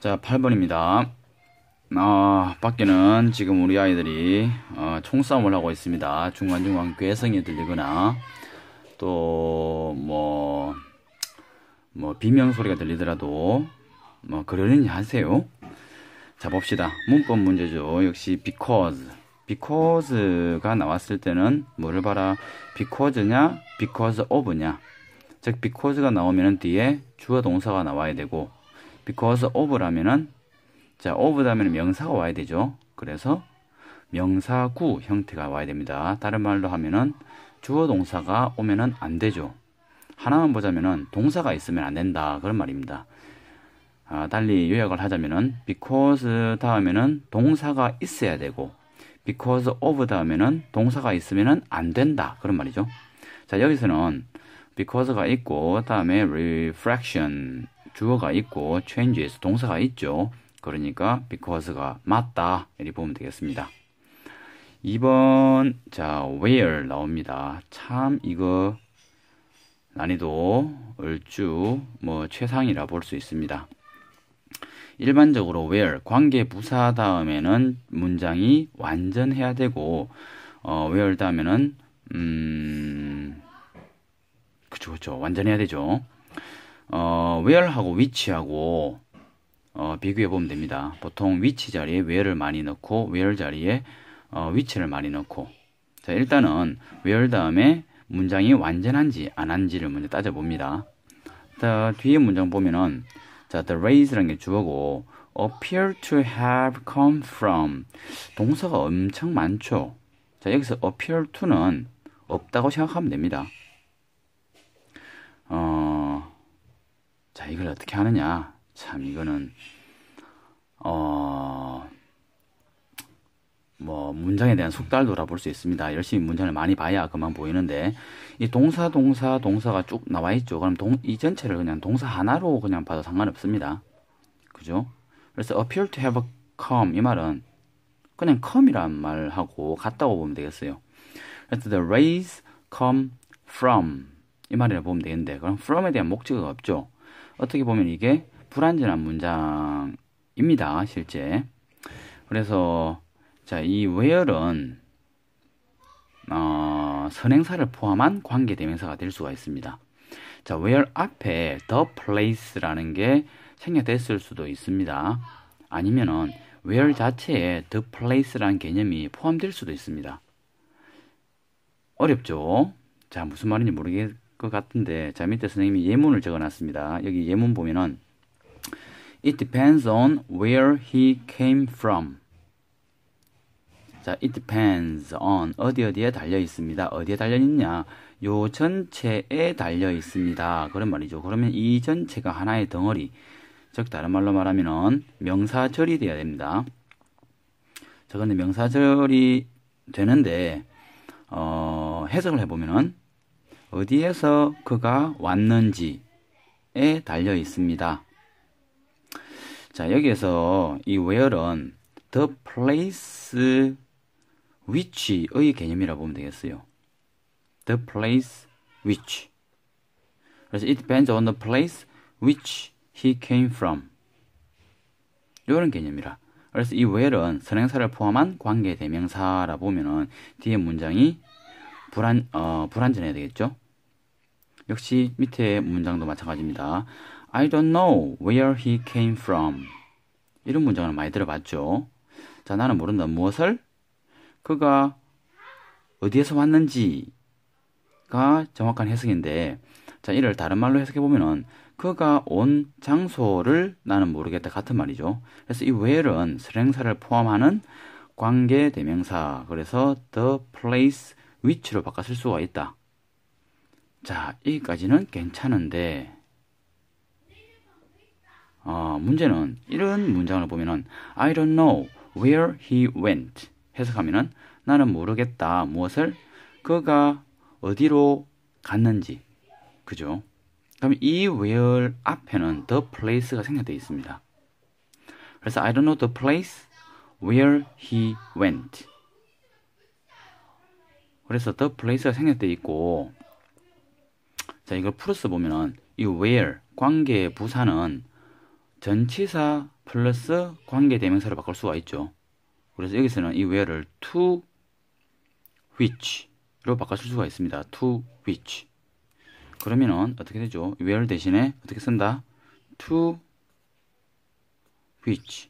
자, 8번입니다. 밖에는 지금 우리 아이들이 총싸움을 하고 있습니다. 중간중간 괴성이 들리거나 또 비명소리가 들리더라도 그러려니 하세요. 자, 봅시다. 문법 문제죠. 역시 because가 나왔을 때는 뭐를 봐라? because냐 because of냐. 즉 because가 나오면 뒤에 주어 동사가 나와야 되고 because of라면은 of 다음에는 명사가 와야 되죠. 그래서 명사구 형태가 와야 됩니다. 다른 말로 하면은 주어 동사가 오면은 안 되죠. 하나만 보자면은 동사가 있으면 안 된다 그런 말입니다. 달리 요약을 하자면은 because 다음에는 동사가 있어야 되고 because of 다음에는 동사가 있으면은 안 된다 그런 말이죠. 자, 여기서는 because가 있고 다음에 reflection 주어가 있고 changes 동사가 있죠. 그러니까 because가 맞다 이렇게 보면 되겠습니다. 2번 자 where 나옵니다. 참 이거 난이도 얼추 최상이라 볼 수 있습니다. 일반적으로 where 관계 부사 다음에는 문장이 완전해야 되고 where 다음에는 그쵸 완전해야 되죠. where하고 which하고 비교해 보면 됩니다. 보통 which 자리에 where를 많이 넣고 where 자리에 which를 많이 넣고. 자, 일단은 where 다음에 문장이 완전한지 안 한지를 먼저 따져봅니다. 자, 뒤에 문장 보면은 자, the rais라는 게 주어고 appear to have come from 동사가 엄청 많죠. 자, 여기서 appear to는 없다고 생각하면 됩니다. 자, 이걸 어떻게 하느냐. 참, 이거는, 문장에 대한 숙달도라 볼 수 있습니다. 열심히 문장을 많이 봐야 그만 보이는데, 이 동사가 쭉 나와 있죠. 그럼 이 전체를 그냥 동사 하나로 그냥 봐도 상관없습니다. 그죠? 그래서 appear to have come, 이 말은 그냥 come이란 말하고 같다고 보면 되겠어요. 그래서 the rays come from, 이 말이라 보면 되겠는데, 그럼 from에 대한 목적어가 없죠. 어떻게 보면 이게 불완전한 문장입니다, 실제. 그래서 자, 이 where는 선행사를 포함한 관계대명사가 될 수가 있습니다. 자, where 앞에 the place라는 게 생략됐을 수도 있습니다. 아니면은 where 자체에 the place라는 개념이 포함될 수도 있습니다. 어렵죠? 자, 무슨 말인지 모르겠 것 같은데, 자, 밑에 선생님이 예문을 적어놨습니다. 여기 예문 보면은 It depends on where he came from. 자, it depends on 어디에 달려 있습니다. 어디에 달려 있냐? 요 전체에 달려 있습니다. 그런 말이죠. 그러면 이 전체가 하나의 덩어리, 즉 다른 말로 말하면은 명사절이 돼야 됩니다. 자, 근데 명사절이 되는데 해석을 해보면은 어디에서 그가 왔는지에 달려 있습니다. 자, 여기에서 이 where는 the place which의 개념이라고 보면 되겠어요. the place which. 그래서 it depends on the place which he came from. 이런 개념이라. 그래서 이 where는 선행사를 포함한 관계대명사라 보면은 뒤에 문장이 불완전해야 되겠죠. 역시 밑에 문장도 마찬가지입니다. I don't know where he came from. 이런 문장을 많이 들어봤죠. 자, 나는 모른다. 무엇을? 그가 어디에서 왔는지가 정확한 해석인데, 자, 이를 다른 말로 해석해보면은 그가 온 장소를 나는 모르겠다 같은 말이죠. 그래서 이 where는 선행사를 포함하는 관계대명사, 그래서 the place which로 바꿔 쓸 수가 있다. 자, 여기까지는 괜찮은데 문제는 이런 문장을 보면은 I don't know where he went 해석하면은 나는 모르겠다. 무엇을? 그가 어디로 갔는지. 그죠? 그럼 이 where 앞에는 the place가 생략되어 있습니다. 그래서 I don't know the place where he went. 그래서 the place가 생략되어 있고, 자, 이걸 풀어서 보면은 이 where 관계 부사는 전치사 플러스 관계대명사로 바꿀 수가 있죠. 그래서 여기서는 이 where를 to which로 바꿔줄 수가 있습니다. to which. 그러면은 어떻게 되죠? where 대신에 어떻게 쓴다? to which.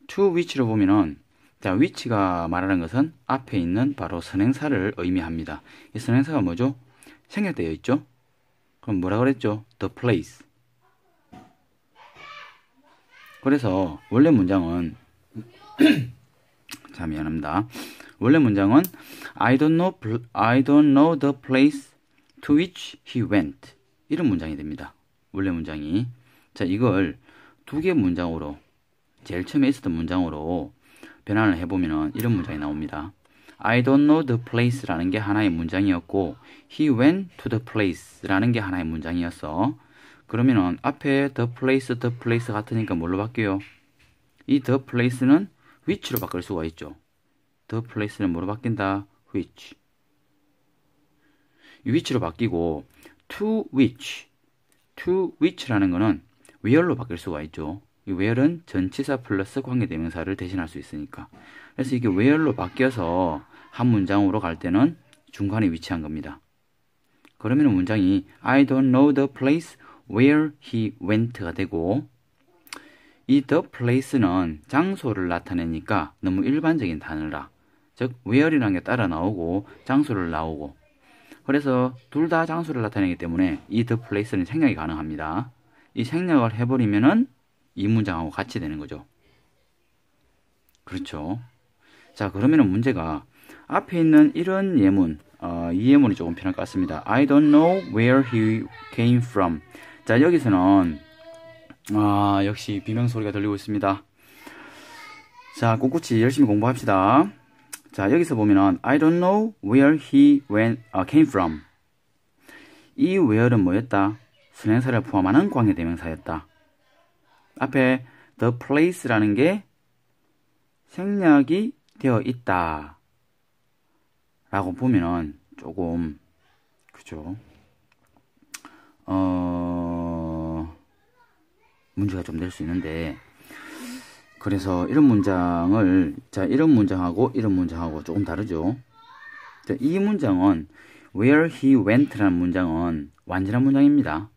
to which로 보면은, 자, which가 말하는 것은 앞에 있는 바로 선행사를 의미합니다. 이 선행사가 뭐죠? 생략되어 있죠? 그럼 뭐라 그랬죠? the place. 그래서 원래 문장은 자, 미안합니다. 원래 문장은 I don't know the place to which he went. 이런 문장이 됩니다. 원래 문장이. 자, 이걸 두 개 문장으로, 제일 처음에 있었던 문장으로 변환을 해보면 이런 문장이 나옵니다. I don't know the place라는 게 하나의 문장이었고 he went to the place라는 게 하나의 문장이었어. 그러면은 앞에 the place 같으니까 뭘로 바뀌어요? 이 the place는 which로 바꿀 수가 있죠. the place는 뭐로 바뀐다? which. 이 which로 바뀌고 to which라는 거는 where로 바뀔 수가 있죠. 이 where는 전치사 플러스 관계대명사를 대신할 수 있으니까. 그래서 이게 where로 바뀌어서 한 문장으로 갈 때는 중간에 위치한 겁니다. 그러면 문장이 I don't know the place where he went가 되고, 이 the place는 장소를 나타내니까 너무 일반적인 단어라. 즉 where이라는 게 따라 나오고 장소를 나오고, 그래서 둘 다 장소를 나타내기 때문에 이 the place는 생략이 가능합니다. 이 생략을 해버리면은 이 문장하고 같이 되는 거죠. 그렇죠. 자, 그러면은 문제가 앞에 있는 이런 예문, 이 예문이 조금 편할 것 같습니다. I don't know where he came from. 자, 여기서는 역시 비명소리가 들리고 있습니다. 자, 꿋꿋이 열심히 공부합시다. 자, 여기서 보면은 I don't know where he came from. 이 where는 뭐였다? 선행사를 포함하는 관계대명사였다. 앞에 the place라는 게 생략이 되어 있다 라고 보면은 조금, 그죠? 문제가 좀 될 수 있는데, 그래서 이런 문장을, 자, 이런 문장하고 이런 문장하고 조금 다르죠? 자, 이 문장은 where he went라는 문장은 완전한 문장입니다.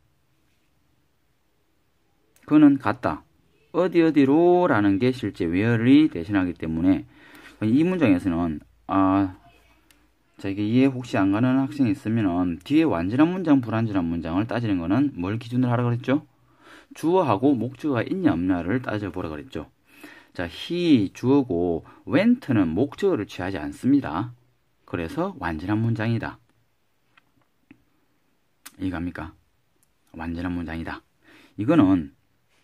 그거는 같다. 어디로 라는 게 실제 where이 대신하기 때문에 이 문장에서는 자, 이게 이해 혹시 안 가는 학생이 있으면은 뒤에 완전한 문장, 불완전한 문장을 따지는 거는 뭘 기준으로 하라 그랬죠? 주어하고 목적어가 있냐 없냐를 따져보라 그랬죠. 자, he 주어고 went는 목적어를 취하지 않습니다. 그래서 완전한 문장이다. 이해갑니까? 완전한 문장이다. 이거는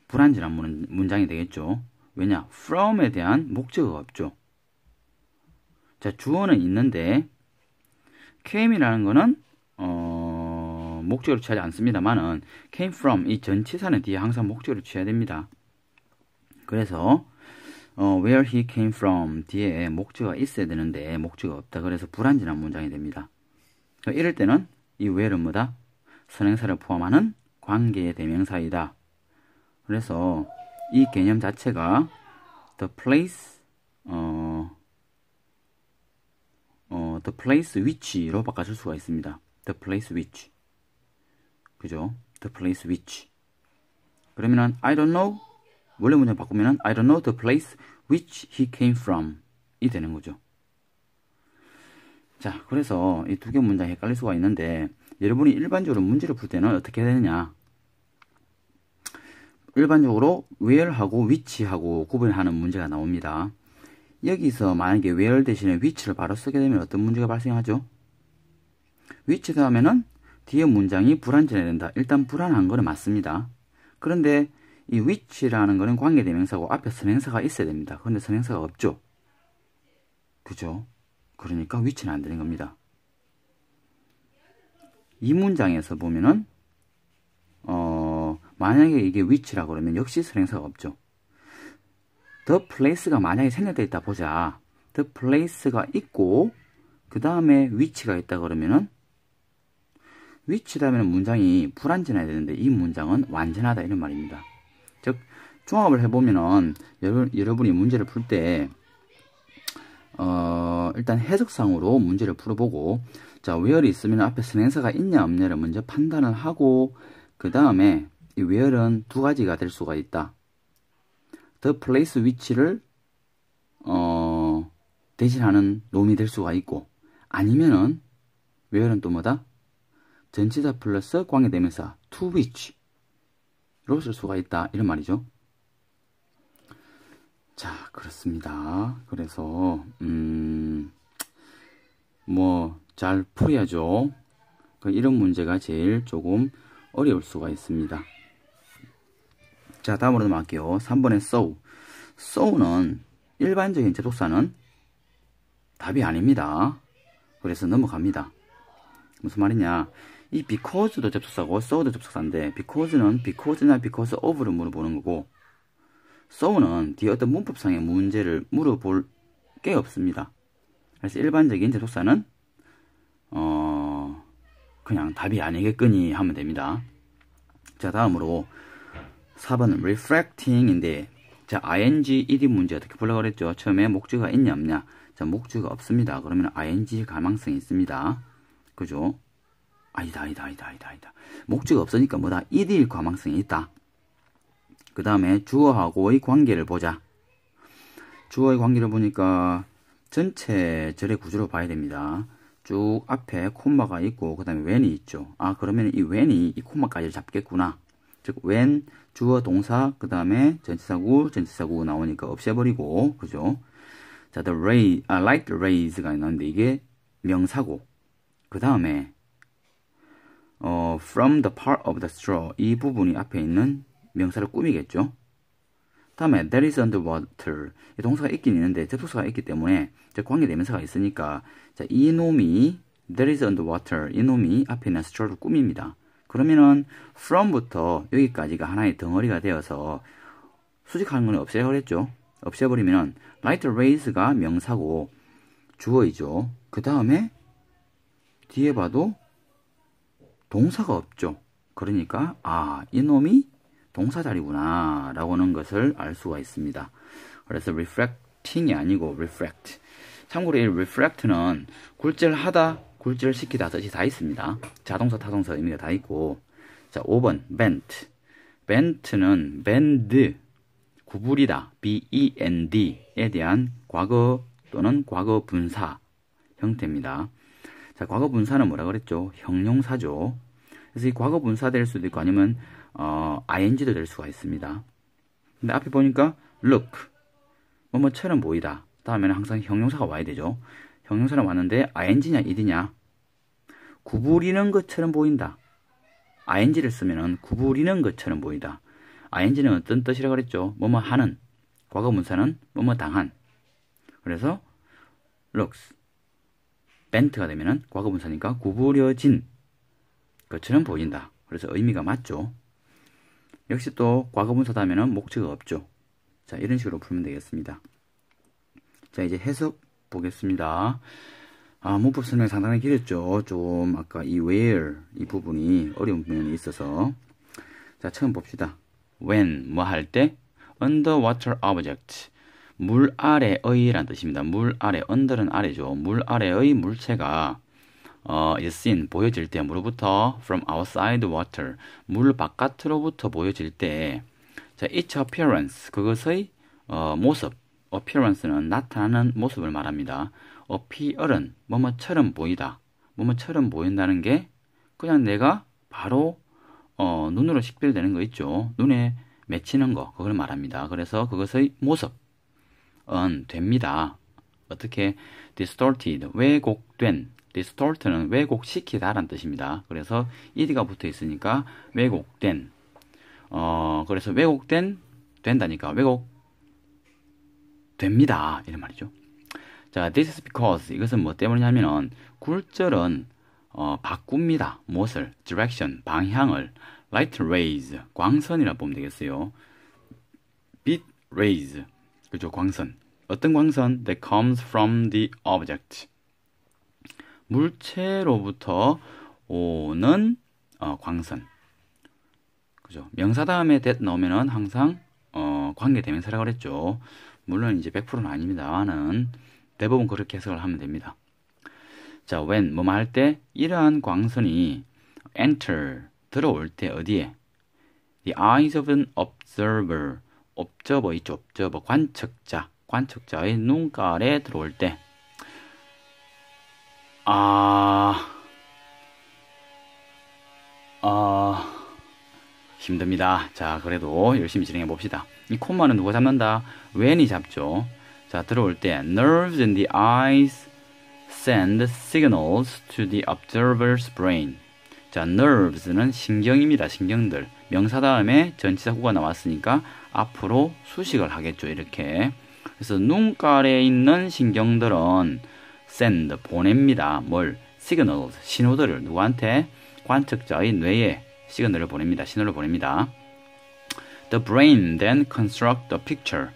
불완전한 문장이 되겠죠. 왜냐? from에 대한 목적어가 없죠. 자, 주어는 있는데 came이라는 거는 목적어를 취하지 않습니다만은 came from 이 전치사는 뒤에 항상 목적어를 취해야 됩니다. 그래서 where he came from 뒤에 목적어가 있어야 되는데 목적어가 없다. 그래서 불완전한 문장이 됩니다. 이럴 때는 이 where는 뭐다? 선행사를 포함하는 관계의 대명사이다. 그래서 이 개념 자체가 the place the place which로 바꿔줄 수가 있습니다. the place which. 그죠? the place which. 그러면은 I don't know, 원래 문장 바꾸면은 I don't know the place which he came from 이 되는 거죠. 자, 그래서 이 두 개 문장이 헷갈릴 수가 있는데, 여러분이 일반적으로 문제를 풀 때는 어떻게 해야 되느냐? 일반적으로 where하고 which하고 구분하는 문제가 나옵니다. 여기서 만약에 where 대신에 which를 바로 쓰게 되면 어떤 문제가 발생하죠? which 다음에는 뒤에 문장이 불완전해야 된다. 일단 불안한 거는 맞습니다. 그런데 이 which라는 거는 관계대명사고 앞에 선행사가 있어야 됩니다. 그런데 선행사가 없죠. 그죠? 그러니까 which는 안 되는 겁니다. 이 문장에서 보면은 만약에 이게 which라고 그러면 역시 선행사가 없죠. the place가 만약에 생략되어 있다 보자. the place가 있고 그 다음에 which가 있다 그러면은 which 다음에는 문장이 불완전해야 되는데 이 문장은 완전하다 이런 말입니다. 즉 종합을 해보면은 여러분이 문제를 풀 때 일단 해석상으로 문제를 풀어보고 자 where이 있으면 앞에 선행사가 있냐 없냐를 먼저 판단을 하고 그 다음에 이 where는 두 가지가 될 수가 있다. the place which를 대신하는 놈이 될 수가 있고 아니면은 where는 또 뭐다? 전치사 플러스 관계대명사 to which로 쓸 수가 있다 이런 말이죠. 자 그렇습니다. 그래서 뭐 잘 풀어야죠. 이런 문제가 제일 조금 어려울 수가 있습니다. 자 다음으로 넘어갈게요. 3번의 so는 일반적인 접속사는 답이 아닙니다. 그래서 넘어갑니다. 무슨 말이냐 이 because도 접속사고 so도 접속사인데 because는 because나 because of를 물어보는 거고 so는 뒤에 어떤 문법상의 문제를 물어볼 게 없습니다. 그래서 일반적인 접속사는 그냥 답이 아니겠거니 하면 됩니다. 자 다음으로 4번은 refracting인데 자 ing, ed 문제 어떻게 보려고 그랬죠? 처음에 목적어가 있냐 없냐 자 목적어가 없습니다. 그러면 ing 가망성이 있습니다. 그죠? 아니다. 목적어가 없으니까 뭐다? ed일 가망성이 있다. 그 다음에 주어하고의 관계를 보자. 주어의 관계를 보니까 전체 절의 구조로 봐야 됩니다. 쭉 앞에 콤마가 있고 그 다음에 when이 있죠. 아 그러면 이 when이 이 콤마까지를 잡겠구나. 즉 when 주어 동사 그 다음에 전치사구 나오니까 없애버리고 그죠. 자 the light rays가 있는데 이게 명사고 그 다음에 from the part of the straw 이 부분이 앞에 있는 명사를 꾸미겠죠. 다음에 that is underwater 이 동사가 있긴 있는데 접속사가 있기 때문에 관계대명사가 있으니까 자, 이 놈이 that is underwater 이 놈이 앞에 있는 straw를 꾸밉니다. 그러면은 from부터 여기까지가 하나의 덩어리가 되어서 수직하는 건 없애버렸죠. 없애버리면은 light rays가 명사고 주어이죠. 그 다음에 뒤에 봐도 동사가 없죠. 그러니까 이 놈이 동사 자리구나 라고 하는 것을 알 수가 있습니다. 그래서 refracting이 아니고 refract. 참고로 이 refract는 굴절하다, 굴절시키다 뜻이 다 있습니다. 자동사, 타동사 의미가 다 있고 자 5번 bent. bent는 bend, 구부리다, bend에 대한 과거 또는 과거 분사 형태입니다. 자 과거 분사는 뭐라 그랬죠? 형용사죠. 그래서 이 과거 분사 될 수도 있고 아니면 ing도 될 수가 있습니다. 근데 앞에 보니까 look 뭐뭐처럼 보이다. 다음에는 항상 형용사가 와야 되죠. 형용사는 왔는데 ing냐 ed냐 구부리는 것처럼 보인다. ing를 쓰면은 구부리는 것처럼 보이다. ing는 어떤 뜻이라고 그랬죠? 뭐뭐 하는 과거 분사는 뭐뭐 당한. 그래서 looks bent가 되면은 과거 분사니까 구부려진 것처럼 보인다. 그래서 의미가 맞죠. 역시 또 과거분사다 하면은 목적어가 없죠. 자, 이런 식으로 풀면 되겠습니다. 자, 이제 해석 보겠습니다. 문법 설명 상당히 길었죠. 좀 아까 이 where 이 부분이 어려운 부분이 있어서 자, 처음 봅시다. when 뭐 할 때 underwater object 물 아래의 라는 뜻입니다. 물 아래 under는 아래죠. 물 아래의 물체가 is seen 보여질 때 뭐로부터 from outside water 물 바깥으로부터 보여질 때 자, its appearance 그것의 모습 appearance는 나타나는 모습을 말합니다. appear은 뭐뭐처럼 보이다. 뭐뭐처럼 보인다는 게 그냥 내가 바로 눈으로 식별되는 거 있죠. 눈에 맺히는 거 그걸 말합니다. 그래서 그것의 모습은 됩니다. 어떻게 distorted 왜곡된 distort는 왜곡시키다 라는 뜻입니다. 그래서 ed가 붙어 있으니까 왜곡된 그래서 왜곡된 된다니까 왜곡됩니다 이런 말이죠. 자, this is because 이것은 뭐 때문이냐면은 굴절은 바꿉니다. 무엇을 direction 방향을 light rays 광선이라 보면 되겠어요. 빛 rays 그죠 광선 어떤 광선 that comes from the object 물체로부터 오는 광선. 그죠? 명사 다음에 that 나오면은 항상 관계대명사라고 그랬죠. 물론 이제 100%는 아닙니다만은 대부분 그렇게 해석을 하면 됩니다. 자, when 뭐뭐 할 때 이러한 광선이 enter 들어올 때 어디에? The eyes of an observer. observer 있죠. observer 관측자의 눈깔에 들어올 때 힘듭니다. 자, 그래도 열심히 진행해 봅시다. 이 콤마는 누가 잡는다? when이 잡죠. 자, 들어올 때 nerves in the eyes send signals to the observer's brain. 자, nerves는 신경입니다. 신경들. 명사 다음에 전치사구가 나왔으니까 앞으로 수식을 하겠죠. 이렇게. 그래서 눈깔에 있는 신경들은 send, 보냅니다. 뭘? signals, 신호들을 누구한테? 관측자의 뇌에 시그널을 보냅니다. 신호를 보냅니다. The brain then construct the picture.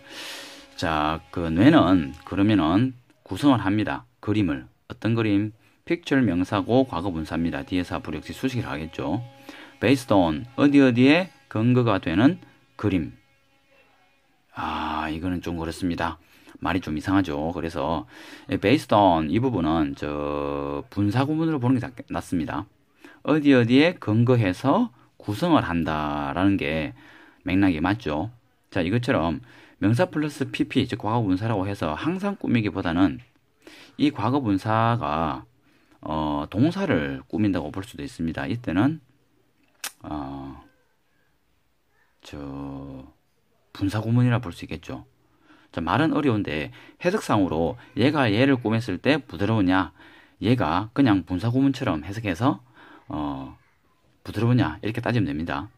자, 그 뇌는 그러면은 구성을 합니다. 그림을. 어떤 그림? picture 명사고 과거 분사입니다. 뒤에서 앞으로 역시 수식을 하겠죠. based on 어디에 근거가 되는 그림. 이거는 좀 그렇습니다. 말이 좀 이상하죠. 그래서 based on 이 부분은 분사 구문으로 보는 게 낫습니다. 어디에 근거해서 구성을 한다라는 게 맥락이 맞죠. 자, 이것처럼 명사 플러스 pp, 즉 과거 분사라고 해서 항상 꾸미기보다는 이 과거 분사가 동사를 꾸민다고 볼 수도 있습니다. 이때는 분사 구문이라 볼 수 있겠죠. 자, 말은 어려운데 해석상으로 얘가 얘를 꾸몄을 때 부드러우냐, 얘가 그냥 분사 구문처럼 해석해서 부드러우냐 이렇게 따지면 됩니다.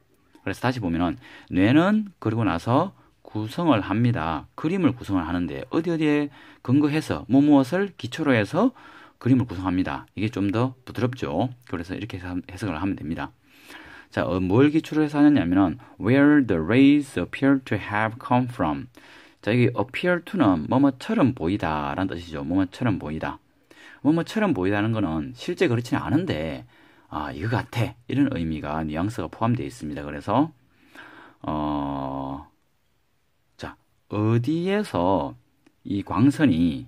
그래서 다시 보면은 뇌는 그리고 나서 구성을 합니다. 그림을 구성을 하는데 어디에 근거해서 무엇을 기초로 해서 그림을 구성합니다. 이게 좀 더 부드럽죠. 그래서 이렇게 해석을 하면 됩니다. 자, 뭘 기초로 해서 하냐면은 where the rays appear to have come from. 자, 여기 appear to는 뭐뭐처럼 보이다 라는 뜻이죠. 뭐뭐처럼 보이다. 뭐뭐처럼 보이다는 거는 실제 그렇지는 않은데 이거 같아. 이런 의미가 뉘앙스가 포함되어 있습니다. 그래서 자, 어디에서 이 광선이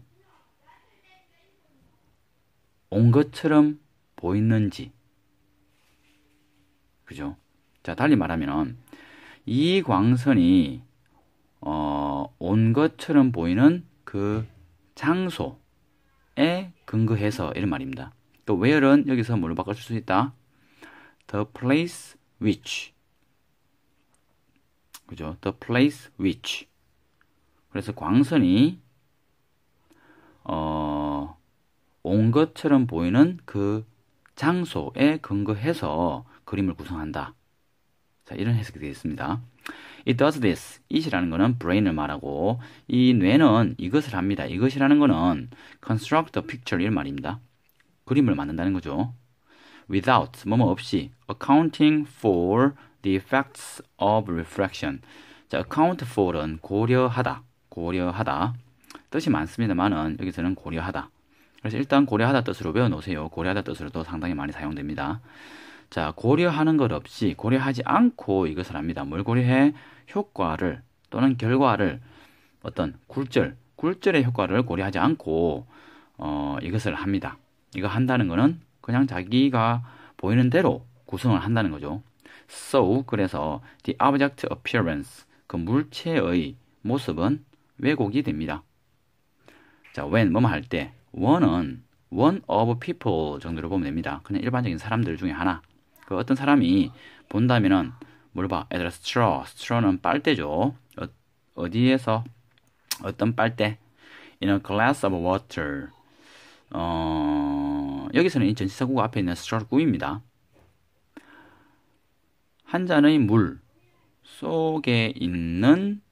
온 것처럼 보이는지. 그죠? 자, 달리 말하면 이 광선이 온 것처럼 보이는 그 장소에 근거해서 이런 말입니다. 또 where는 여기서 뭘로 바꿔줄 수 있다? The place which. 그죠? The place which. 그래서 광선이 온 것처럼 보이는 그 장소에 근거해서 그림을 구성한다. 자, 이런 해석이 되겠습니다. It does this. it이라는 거는 brain을 말하고 이 뇌는 이것을 합니다. 이것이라는 거는 construct a picture 이런 말입니다. 그림을 만든다는 거죠. Without, 뭐뭐 없이 accounting for the effects of refraction. 자, account for은 고려하다. 뜻이 많습니다만은 여기서는 고려하다. 그래서 일단 고려하다 뜻으로 외워놓으세요. 고려하다 뜻으로도 상당히 많이 사용됩니다. 자, 고려하는 것 없이 고려하지 않고 이것을 합니다. 뭘 고려해? 효과를 또는 결과를 어떤 굴절의 효과를 고려하지 않고 이것을 합니다. 이거 한다는 거는 그냥 자기가 보이는 대로 구성을 한다는 거죠. So, 그래서 the object appearance, 그 물체의 모습은 왜곡이 됩니다. 자, when, 뭐뭐 할 때, one은 one of people 정도로 보면 됩니다. 그냥 일반적인 사람들 중에 하나. 그 어떤 사람이 본다면은 뭘 봐? 얘들아, straw는 빨대죠. 어디에서? 어떤 빨대? In a glass of water. 여기서는 이 전치사구가 앞에 있는 straw를 꾸밉니다. 한 잔의 물 속에 있는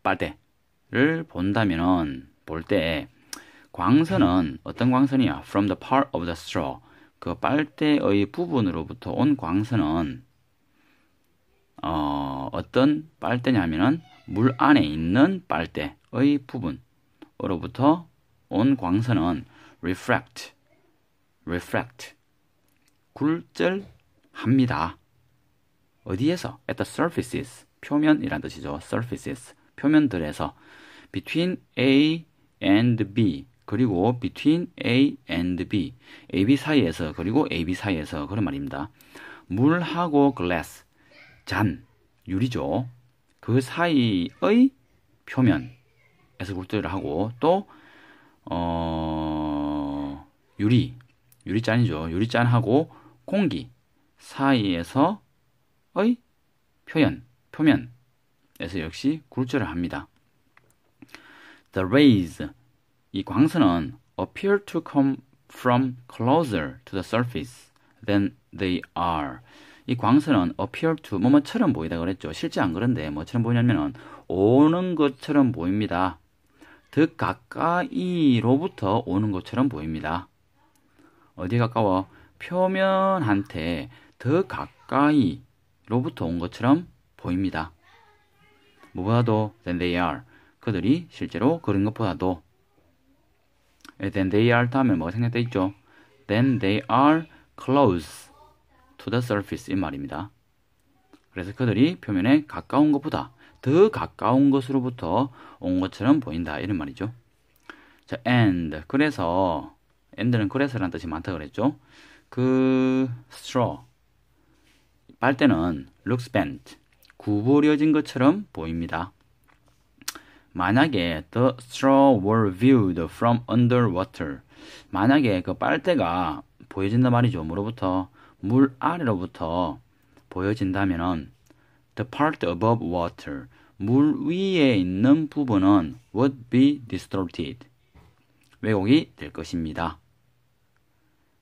빨대를 본다면은 볼 때 광선은 어떤 광선이야? From the part of the straw. 그 빨대의 부분으로부터 온 광선은 어떤 빨대냐면은 물 안에 있는 빨대의 부분으로부터 온 광선은 refract 굴절합니다. 어디에서? at the surfaces. 표면이란 뜻이죠. surfaces. 표면들에서 between A and B 그리고 between A and B AB 사이에서 그리고 AB 사이에서 그런 말입니다. 물하고 glass 잔 유리죠. 그 사이의 표면에서 굴절을 하고 또 유리잔이죠. 유리잔하고 공기 사이에서의 표면에서 역시 굴절을 합니다. The rays, 이 광선은 appear to come from closer to the surface than they are. 이 광선은 appear to 뭐뭐처럼 보이다 그랬죠. 실제 안 그런데 뭐처럼 보이냐면은 오는 것처럼 보입니다. 더 가까이로부터 오는 것처럼 보입니다. 어디에 가까워? 표면한테 더 가까이로부터 온 것처럼 보입니다. 뭐보다도 than they are. 그들이 실제로 그런 것보다도 than they are 다음에 뭐가 생략되어 있죠? Then they are close to the surface 이 말입니다. 그래서 그들이 표면에 가까운 것보다 더 가까운 것으로부터 온 것처럼 보인다 이런 말이죠. 자, and 그래서 and는 그래서라는 뜻이 많다 그랬죠. 그 straw 빨대는 looks bent 구부려진 것처럼 보입니다. 만약에 the straw were viewed from underwater 만약에 그 빨대가 보여진단 말이죠. 뭐로부터? 물 아래로부터 보여진다면은 the part above water 물 위에 있는 부분은 would be distorted 왜곡이 될 것입니다.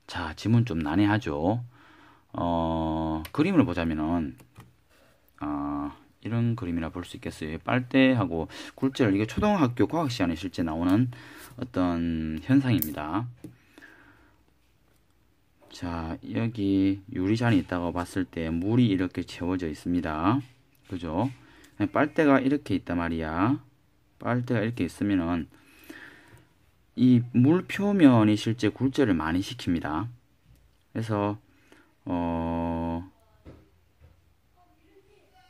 자, 지문 좀 난해하죠. 그림을 보자면은 이런 그림이라 볼 수 있겠어요. 빨대하고 굴절 이게 초등학교 과학 시간에 실제 나오는 어떤 현상입니다. 자, 여기 유리잔이 있다고 봤을 때 물이 이렇게 채워져 있습니다. 그죠? 빨대가 이렇게 있단 말이야. 빨대가 이렇게 있으면은 이 물 표면이 실제 굴절을 많이 시킵니다. 그래서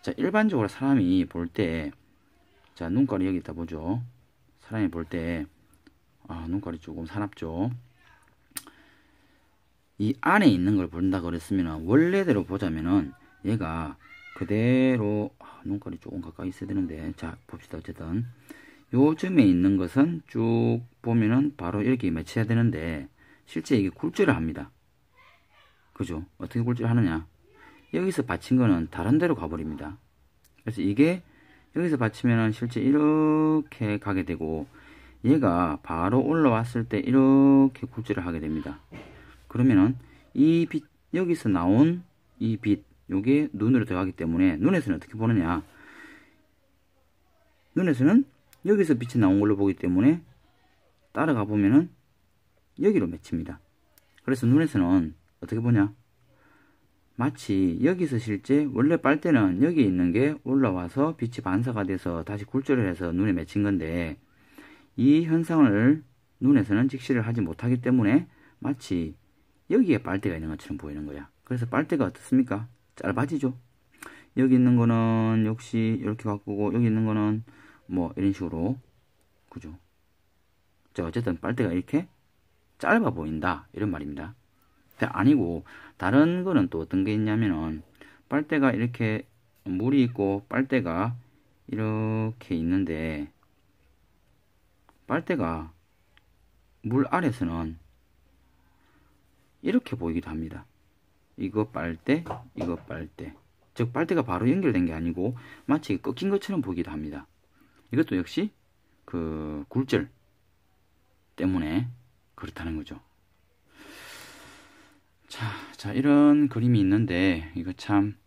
자, 일반적으로 사람이 볼 때, 자, 눈깔이 여기 있다 보죠. 사람이 볼 때, 눈깔이 조금 사납죠. 이 안에 있는 걸 본다 그랬으면, 원래대로 보자면은, 얘가 그대로, 눈깔이 조금 가까이 있어야 되는데, 자, 봅시다. 어쨌든. 요즘에 있는 것은 쭉 보면은 바로 이렇게 매치해야 되는데, 실제 이게 굴절을 합니다. 그죠? 어떻게 굴절을 하느냐? 여기서 받친 거는 다른 데로 가버립니다. 그래서 이게 여기서 받치면은 실제 이렇게 가게 되고 얘가 바로 올라왔을 때 이렇게 굴절을 하게 됩니다. 그러면은 이 빛, 여기서 나온 이 빛, 요게 눈으로 들어가기 때문에 눈에서는 어떻게 보느냐? 눈에서는 여기서 빛이 나온 걸로 보기 때문에 따라가 보면은 여기로 맺힙니다. 그래서 눈에서는 어떻게 보냐? 마치 여기서 실제 원래 빨대는 여기 있는 게 올라와서 빛이 반사가 돼서 다시 굴절을 해서 눈에 맺힌 건데 이 현상을 눈에서는 직시를 하지 못하기 때문에 마치 여기에 빨대가 있는 것처럼 보이는 거야. 그래서 빨대가 어떻습니까? 짧아지죠. 여기 있는 거는 역시 이렇게 바꾸고 여기 있는 거는 뭐 이런 식으로 그죠? 자, 어쨌든 빨대가 이렇게 짧아 보인다 이런 말입니다. 아니고 다른 거는 또 어떤 게 있냐면은 빨대가 이렇게 물이 있고 빨대가 이렇게 있는데 빨대가 물 아래서는 이렇게 보이기도 합니다. 이거 빨대, 이거 빨대. 즉 빨대가 바로 연결된 게 아니고 마치 꺾인 것처럼 보이기도 합니다. 이것도 역시 그 굴절 때문에 그렇다는 거죠. 자, 이런 그림이 있는데, 이거 참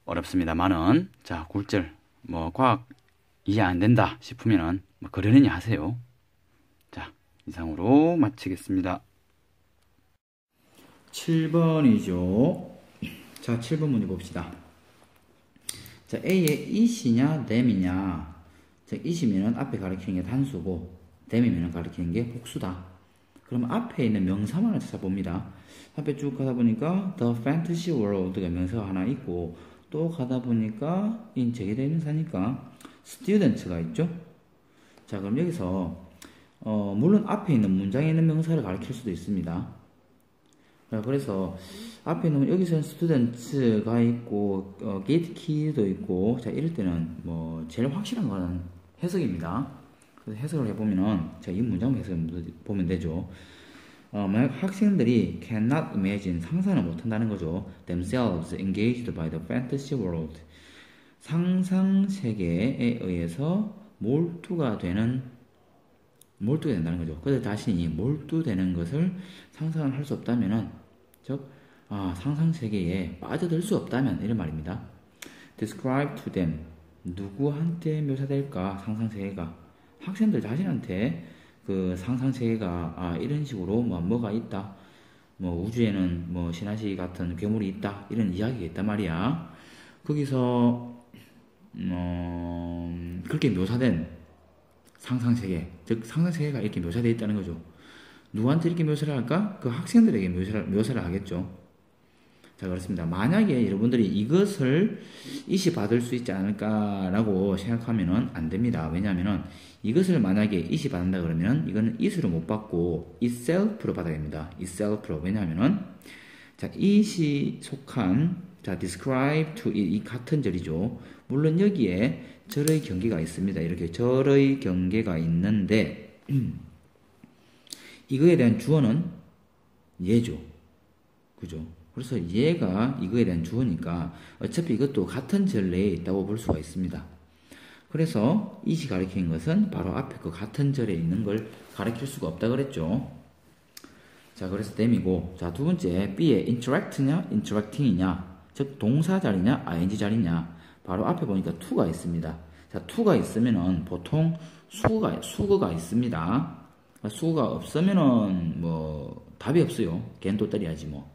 어렵습니다만은, 자, 굴절, 뭐, 과학 이해 안 된다 싶으면은, 뭐, 그러느니 하세요. 자, 이상으로 마치겠습니다. 7번이죠. 자, 7번 문제 봅시다. 자, A의 it이냐, them이냐. 자, it이면은 앞에 가리키는 게 단수고, them이면은 가리키는 게 복수다. 그럼 앞에 있는 명사만을 찾아봅니다. 앞에 쭉 가다 보니까 The Fantasy World가 명사가 하나 있고 또 가다 보니까 인적이 대명사니까 Students가 있죠. 자, 그럼 여기서 물론 앞에 있는 문장에 있는 명사를 가리킬 수도 있습니다. 자, 그래서 앞에 있는 여기서는 Students가 있고 Gate Key도 있고 자 이럴 때는 뭐 제일 확실한 거는 해석입니다. 그래서 해석을 해보면은 자, 이 문장 해석을 보면 되죠. 만약 학생들이 cannot imagine 상상을 못한다는 거죠. themselves engaged by the fantasy world 상상 세계에 의해서 몰두가 된다는 거죠. 그들 자신이 몰두되는 것을 상상을 할 수 없다면은 즉 상상 세계에 빠져들 수 없다면 이런 말입니다. describe to them 누구한테 묘사될까 상상 세계가 학생들 자신한테 그 상상 세계가 이런 식으로 뭐가 있다. 뭐 우주에는 뭐 신하시 같은 괴물이 있다. 이런 이야기가 있단 말이야. 거기서 그렇게 묘사된 상상 세계, 즉 상상 세계가 이렇게 묘사되어 있다는 거죠. 누구한테 이렇게 묘사를 할까? 그 학생들에게 묘사를 하겠죠. 자, 그렇습니다. 만약에 여러분들이 이것을 이시 받을 수 있지 않을까라고 생각하면은 안 됩니다. 왜냐하면은 이것을 만약에 이시 받는다 그러면 이거는 it으로 못 받고 itself로 받아야 됩니다. itself로. 왜냐하면은 자, it이 속한 자, describe to it 이 같은 절이죠. 물론 여기에 절의 경계가 있습니다. 이렇게 절의 경계가 있는데 이거에 대한 주어는 얘죠. 그죠? 그래서 얘가 이거에 대한 주어니까 어차피 이것도 같은 절 내에 있다고 볼 수가 있습니다. 그래서 이시 가리키는 것은 바로 앞에 그 같은 절에 있는 걸 가리킬 수가 없다 그랬죠. 자, 그래서 them이고 자, 두 번째 B에 interact냐 interacting이냐 즉 동사 자리냐 ing 자리냐 바로 앞에 보니까 to가 있습니다. 자, to가 있으면은 보통 수거가 있습니다. 수거가 없으면은 뭐 답이 없어요. 걘 또 때려야지 뭐.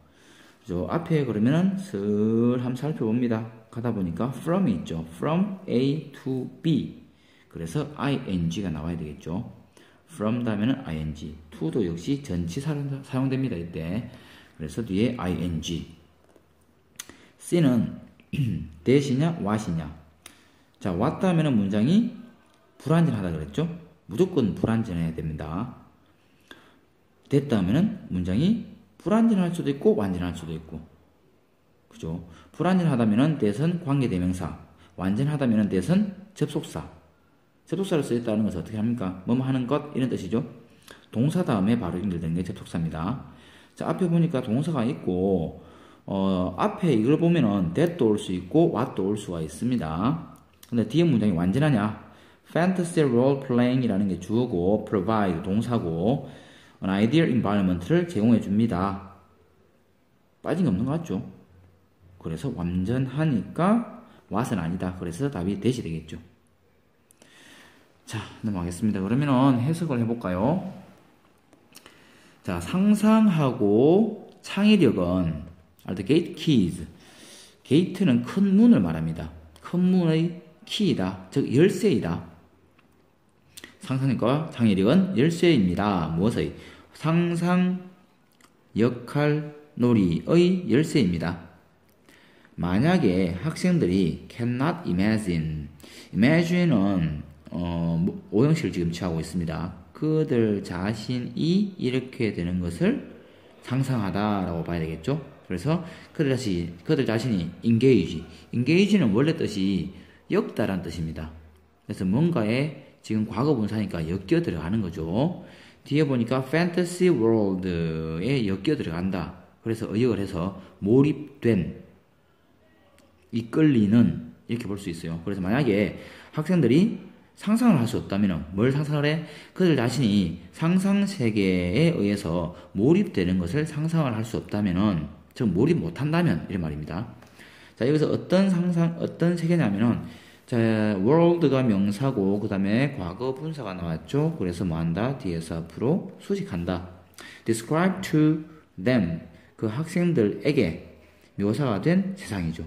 그죠? 앞에 그러면은 슬 한번 살펴봅니다. 가다 보니까 from이 있죠. from A to B. 그래서 ing가 나와야 되겠죠. from 다음에는 ing. to도 역시 전치 사용됩니다. 이때. 그래서 뒤에 ing. C는 that이냐 what이냐. 자, what 다음에는 문장이 불완전하다 그랬죠. 무조건 불완전해야 됩니다. that 다음에는 문장이 불완전할 수도 있고 완전할 수도 있고 그죠? 불완전하다면은 that은 관계대명사 완전하다면은 that은 접속사 접속사를 쓰였다는 것은 어떻게 합니까? 뭐뭐 하는 것 이런 뜻이죠. 동사 다음에 바로 연결되는 게 접속사입니다. 자, 앞에 보니까 동사가 있고 앞에 이걸 보면은 that도 올 수 있고 what도 올 수가 있습니다. 근데 뒤에 문장이 완전하냐? fantasy role playing이라는 게 주어고 provide 동사고 an ideal environment를 제공해 줍니다. 빠진 게 없는 것 같죠? 그래서 완전하니까 what은 아니다. 그래서 답이 that이 되겠죠. 자, 넘어가겠습니다. 그러면은 해석을 해볼까요? 자, 상상하고 창의력은 the gate keys. 게이트는 큰 문을 말합니다. 큰 문의 키이다. 즉 열쇠이다. 상상력과 창의력은 열쇠입니다. 무엇의? 상상, 역할, 놀이의 열쇠입니다. 만약에 학생들이 cannot imagine, imagine은 오형식을 지금 취하고 있습니다. 그들 자신이 이렇게 되는 것을 상상하다라고 봐야 되겠죠. 그래서 그들 자신이 engage는 원래 뜻이 엮다란 뜻입니다. 그래서 뭔가에 지금 과거 분사니까 엮여 들어가는 거죠. 뒤에 보니까 fantasy world에 엮여 들어간다. 그래서 의역을 해서 몰입된, 이끌리는 이렇게 볼 수 있어요. 그래서 만약에 학생들이 상상을 할 수 없다면 뭘 상상을 해? 그들 자신이 상상 세계에 의해서 몰입되는 것을 상상을 할 수 없다면 즉 몰입 못한다면 이런 말입니다. 자, 여기서 어떤 세계냐면은 자, world가 명사고 그 다음에 과거 분사가 나왔죠. 그래서 뭐한다? 뒤에서 앞으로 수식한다. describe to them 그 학생들에게 묘사가 된 세상이죠.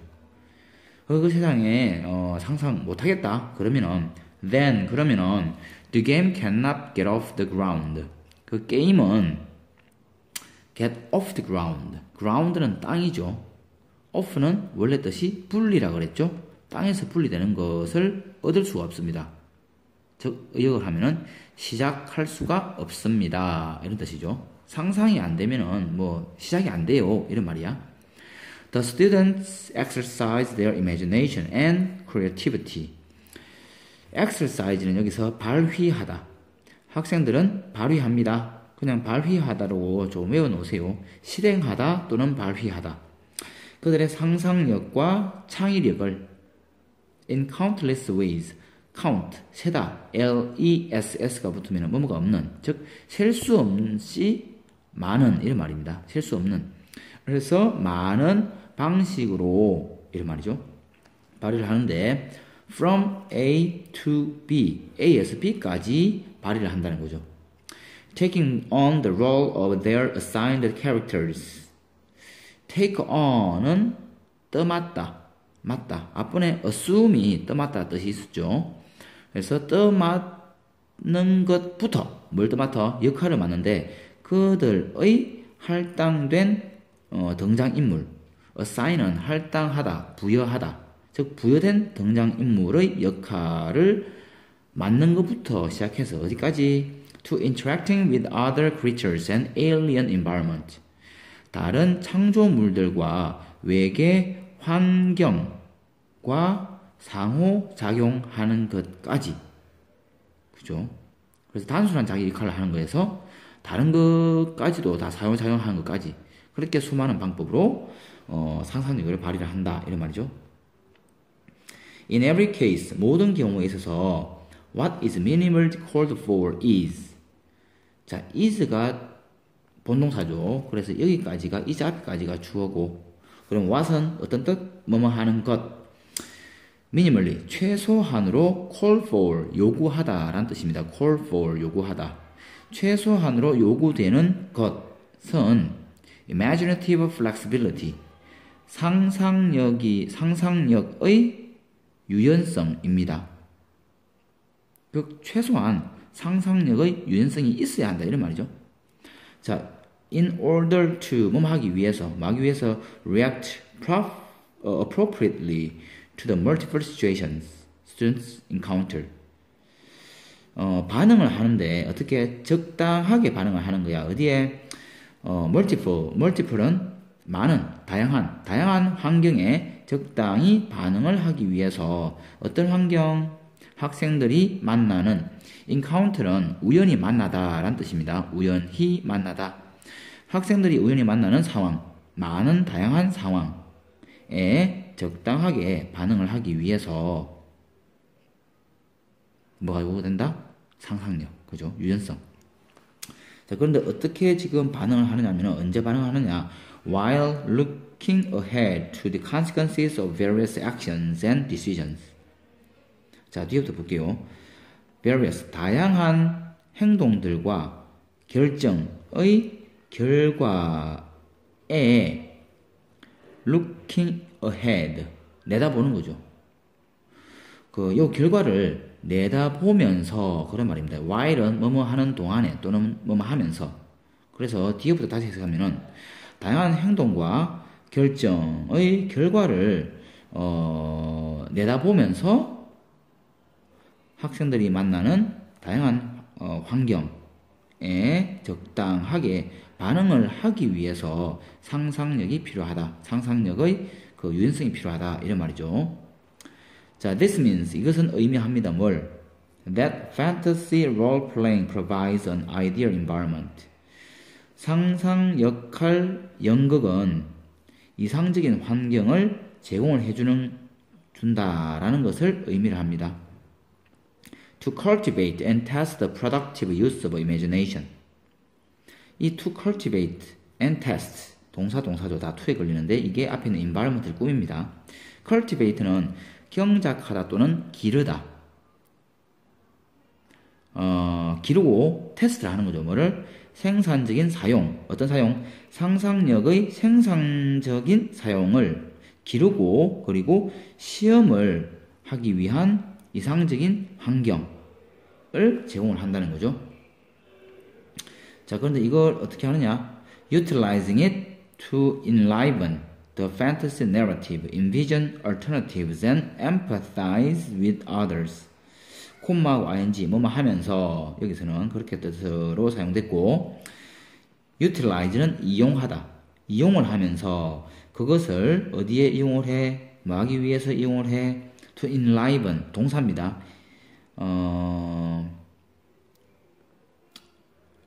그 세상에 상상 못하겠다. 그러면은 then 그러면은 the game cannot get off the ground 그 게임은 get off the ground. ground는 땅이죠. off는 원래 뜻이 분리라 그랬죠. 땅에서 분리되는 것을 얻을 수가 없습니다. 즉 의역을 하면은 시작할 수가 없습니다. 이런 뜻이죠. 상상이 안 되면은 뭐 시작이 안 돼요. 이런 말이야. The students exercise their imagination and creativity. exercise는 여기서 발휘하다. 학생들은 발휘합니다. 그냥 발휘하다로 좀 외워놓으세요. 실행하다 또는 발휘하다. 그들의 상상력과 창의력을 in countless ways. count, 세다, L-E-S-S가 붙으면 뭐뭐가 없는, 즉 셀 수 없이 많은 이런 말입니다. 셀 수 없는. 그래서 많은 방식으로 이런 말이죠. 발휘를 하는데 from A to B, A에서 B까지 발휘를 한다는 거죠. taking on the role of their assigned characters. take on은 떠맡다, 맞다. 앞번에 assume이 떠맡다 뜻이 있었죠. 그래서 떠맡는 것부터 뭘 떠맡아? 역할을 맡는데 그들의 할당된 등장인물, assign은 할당하다, 부여하다. 즉 부여된 등장인물의 역할을 맡는 것부터 시작해서 어디까지? to interacting with other creatures and alien environment. 다른 창조물들과 외계 환경과 상호작용하는 것까지. 그죠? 그래서 단순한 자기 역할을 하는 거에서 다른 것까지도 다 상호작용하는 것까지. 그렇게 수많은 방법으로 상상력을 발휘를 한다. 이런 말이죠. In every case, 모든 경우에 있어서 what is minimally called for is. 자, is가 본동사죠. 그래서 여기까지가 is 앞까지가 주어고, 그럼 what은 어떤 뜻? 뭐뭐 하는 것. minimally 최소한으로 call for 요구하다 라는 뜻입니다. call for 요구하다. 최소한으로 요구되는 것은 imaginative flexibility 상상력의 유연성입니다. 그 최소한 상상력의 유연성이 있어야 한다 이런 말이죠. 자, in order to 뭐 하기 위해서 react appropriately to the multiple situations students encounter. 반응을 하는데 어떻게 적당하게 반응을 하는 거야. 어디에? multiple은 많은, 다양한 환경에 적당히 반응을 하기 위해서 어떤 환경? 학생들이 만나는 encounter는 우연히 만나다 라는 뜻입니다. 우연히 만나다. 학생들이 우연히 만나는 상황, 많은 다양한 상황에 적당하게 반응을 하기 위해서 뭐가 요구된다? 상상력, 그죠? 유연성. 자, 그런데 어떻게 지금 반응을 하느냐면 언제 반응하느냐? While looking ahead to the consequences of various actions and decisions. 자, 뒤에부터 볼게요. various, 다양한 행동들과 결정의 결과에 looking ahead, 내다보는 거죠. 요 결과를 내다보면서 그런 말입니다. while은 뭐뭐 하는 동안에 또는 뭐뭐 하면서. 그래서 뒤에부터 다시 해석하면은 다양한 행동과 결정의 결과를 내다보면서 학생들이 만나는 다양한 환경에 적당하게 반응을 하기 위해서 상상력이 필요하다. 상상력의 그 유연성이 필요하다. 이런 말이죠. 자, this means 이것은 의미합니다. 뭘? That fantasy role-playing provides an ideal environment. 상상 역할 연극은 이상적인 환경을 제공을 준다라는 것을 의미를 합니다. To cultivate and test the productive use of imagination. 이 to cultivate and test 동사죠. 다 to에 걸리는데 이게 앞에 있는 environment를 꾸밉니다. cultivate는 경작하다 또는 기르다. 기르고 테스트를 하는 거죠. 뭐를? 생산적인 사용. 어떤 사용? 상상력의 생산적인 사용을 기르고 그리고 시험을 하기 위한 이상적인 환경을 제공을 한다는 거죠. 자, 그런데 이걸 어떻게 하느냐? utilizing it to enliven the fantasy narrative, envision alternatives, and empathize with others. 콤마하고 ing 뭐뭐 하면서 여기서는 그렇게 뜻으로 사용됐고 utilize는 이용하다, 이용을 하면서 그것을 어디에 이용을 해? 뭐 하기 위해서 이용을 해? to enliven 동사입니다.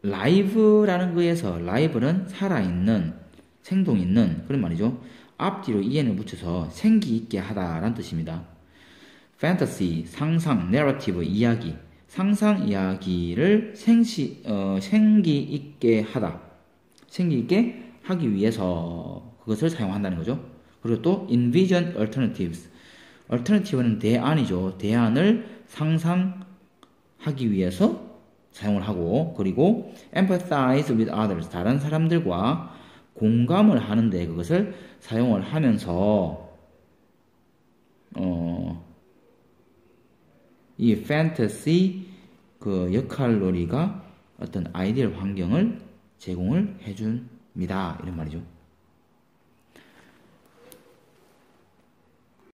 live라는 거에서 live는 살아있는, 생동있는 그런 말이죠. 앞뒤로 en을 붙여서 생기있게 하다라는 뜻입니다. fantasy, 상상, narrative, 이야기, 상상 이야기를 생기있게 하다, 생기있게 하기 위해서 그것을 사용한다는 거죠. 그리고 또 envision alternatives, alternative는 대안이죠. 대안을 상상하기 위해서 사용을 하고, 그리고 empathize with others, 다른 사람들과 공감을 하는데 그것을 사용을 하면서 이 fantasy 그 역할놀이가 어떤 아이디얼 환경을 제공을 해줍니다. 이런 말이죠.